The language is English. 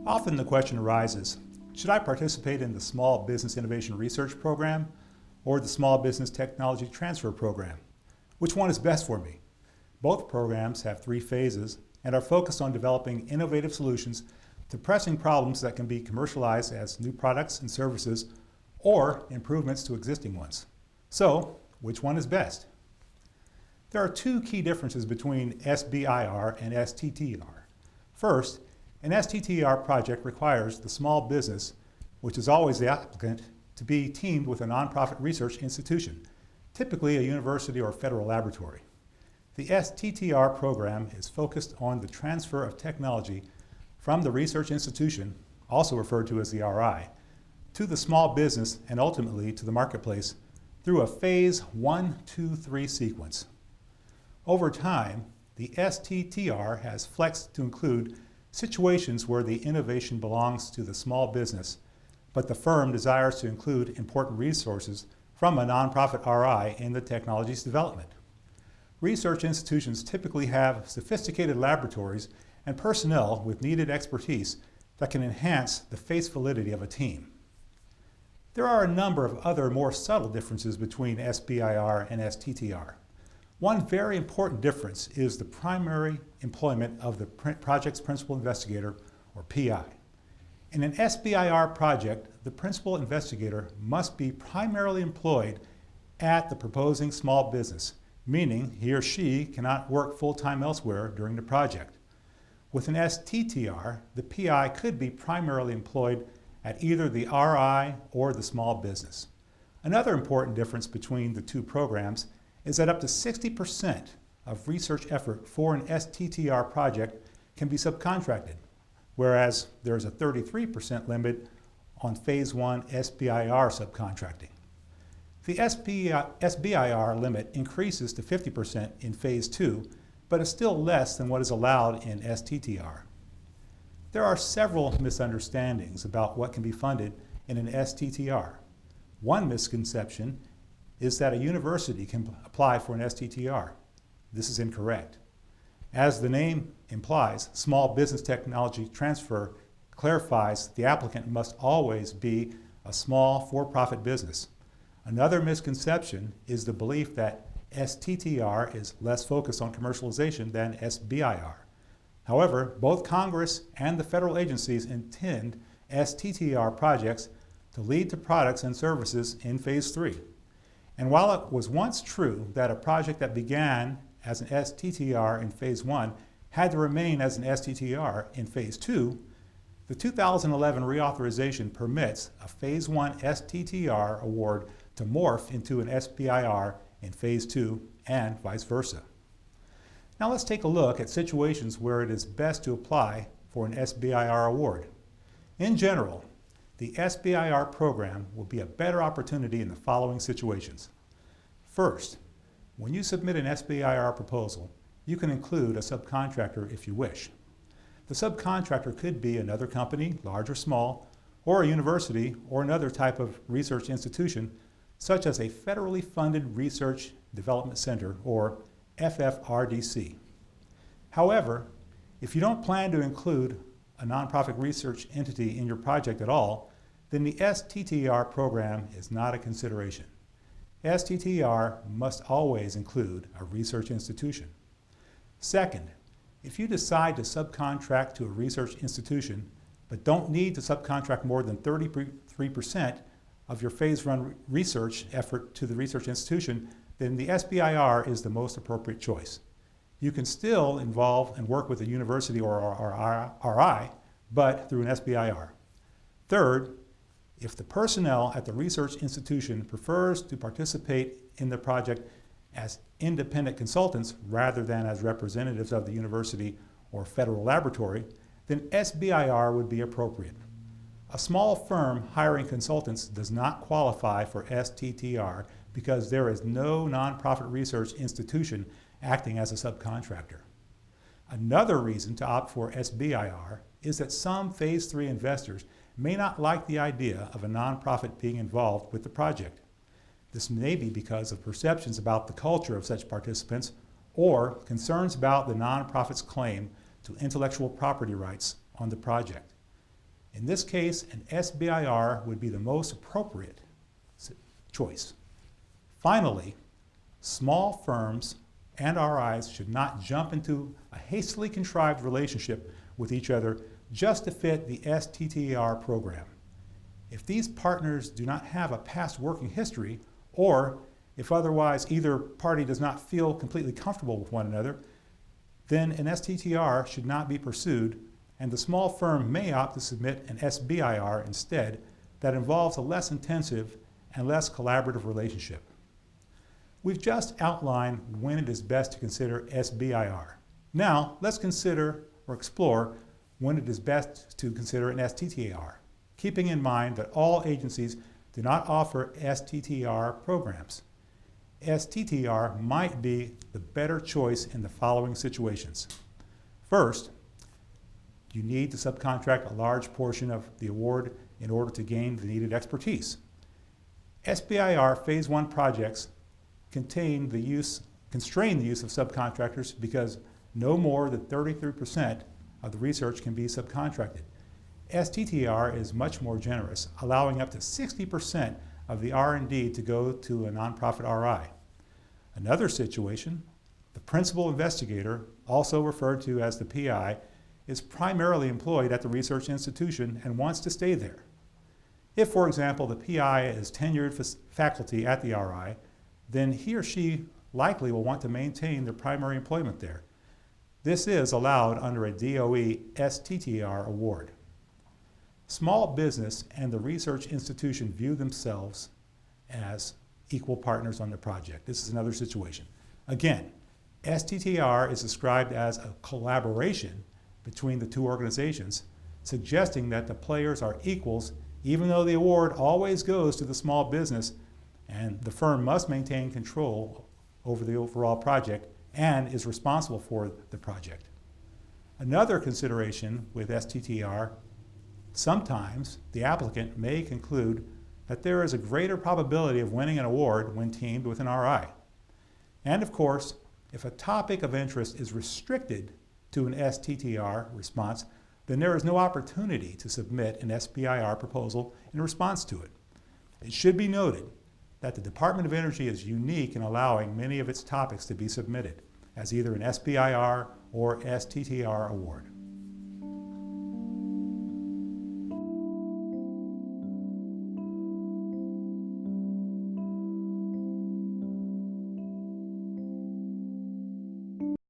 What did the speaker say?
Often the question arises, should I participate in the Small Business Innovation Research Program or the Small Business Technology Transfer Program? Which one is best for me? Both programs have 3 phases and are focused on developing innovative solutions to pressing problems that can be commercialized as new products and services or improvements to existing ones. So, which one is best? There are 2 key differences between SBIR and STTR. First, an STTR project requires the small business, which is always the applicant, to be teamed with a nonprofit research institution, typically a university or federal laboratory. The STTR program is focused on the transfer of technology from the research institution, also referred to as the RI, to the small business and ultimately to the marketplace through a phase 1, 2, 3 sequence. Over time, the STTR has flexed to include situations where the innovation belongs to the small business, but the firm desires to include important resources from a nonprofit RI in the technology's development. Research institutions typically have sophisticated laboratories and personnel with needed expertise that can enhance the face validity of a team. There are a number of other more subtle differences between SBIR and STTR. One very important difference is the primary employment of the project's principal investigator, or PI. In an SBIR project, the principal investigator must be primarily employed at the proposing small business, meaning he or she cannot work full-time elsewhere during the project. With an STTR, the PI could be primarily employed at either the RI or the small business. Another important difference between the 2 programs is that up to 60% of research effort for an STTR project can be subcontracted, whereas there is a 33% limit on phase 1 SBIR subcontracting. The SBIR limit increases to 50% in phase 2, but is still less than what is allowed in STTR. There are several misunderstandings about what can be funded in an STTR. One misconception is that a university can apply for an STTR. This is incorrect. As the name implies, Small Business Technology Transfer clarifies the applicant must always be a small for-profit business. Another misconception is the belief that STTR is less focused on commercialization than SBIR. However, both Congress and the federal agencies intend STTR projects to lead to products and services in phase 3. And while it was once true that a project that began as an STTR in phase 1 had to remain as an STTR in phase 2, the 2011 reauthorization permits a phase 1 STTR award to morph into an SBIR in phase 2 and vice versa. Now let's take a look at situations where it is best to apply for an SBIR award. In general, the SBIR program will be a better opportunity in the following situations. First, when you submit an SBIR proposal, you can include a subcontractor if you wish. The subcontractor could be another company, large or small, or a university or another type of research institution, such as a federally funded Research Development Center, or FFRDC. However, if you don't plan to include a nonprofit research entity in your project at all, then the STTR program is not a consideration. STTR must always include a research institution. Second, if you decide to subcontract to a research institution, but don't need to subcontract more than 33% of your phase 1 research effort to the research institution, then the SBIR is the most appropriate choice. You can still involve and work with a university or RI, but through an SBIR. Third, if the personnel at the research institution prefers to participate in the project as independent consultants rather than as representatives of the university or federal laboratory, then SBIR would be appropriate. A small firm hiring consultants does not qualify for STTR because there is no nonprofit research institution acting as a subcontractor. Another reason to opt for SBIR is that some phase 3 investors may not like the idea of a nonprofit being involved with the project. This may be because of perceptions about the culture of such participants or concerns about the nonprofit's claim to intellectual property rights on the project. In this case, an SBIR would be the most appropriate choice. Finally, small firms and RIs should not jump into a hastily contrived relationship with each other just to fit the STTR program. If these partners do not have a past working history, or if otherwise either party does not feel completely comfortable with one another, then an STTR should not be pursued, and the small firm may opt to submit an SBIR instead that involves a less intensive and less collaborative relationship. We've just outlined when it is best to consider SBIR. Now, let's consider or explore when it is best to consider an STTR, keeping in mind that all agencies do not offer STTR programs. STTR might be the better choice in the following situations. First, you need to subcontract a large portion of the award in order to gain the needed expertise. SBIR Phase 1 projects constrain the use of subcontractors because no more than 33% of the research can be subcontracted. STTR is much more generous, allowing up to 60% of the R&D to go to a nonprofit RI. Another situation, the principal investigator, also referred to as the PI, is primarily employed at the research institution and wants to stay there. If, for example, the PI is tenured faculty at the RI, then he or she likely will want to maintain their primary employment there. This is allowed under a DOE STTR award. Small business and the research institution view themselves as equal partners on the project. This is another situation. Again, STTR is described as a collaboration between the two organizations, suggesting that the players are equals even though the award always goes to the small business and the firm must maintain control over the overall project and is responsible for the project. Another consideration with STTR, sometimes the applicant may conclude that there is a greater probability of winning an award when teamed with an RI. And of course, if a topic of interest is restricted to an STTR response, then there is no opportunity to submit an SBIR proposal in response to it. It should be noted that the Department of Energy is unique in allowing many of its topics to be submitted as either an SBIR or STTR award.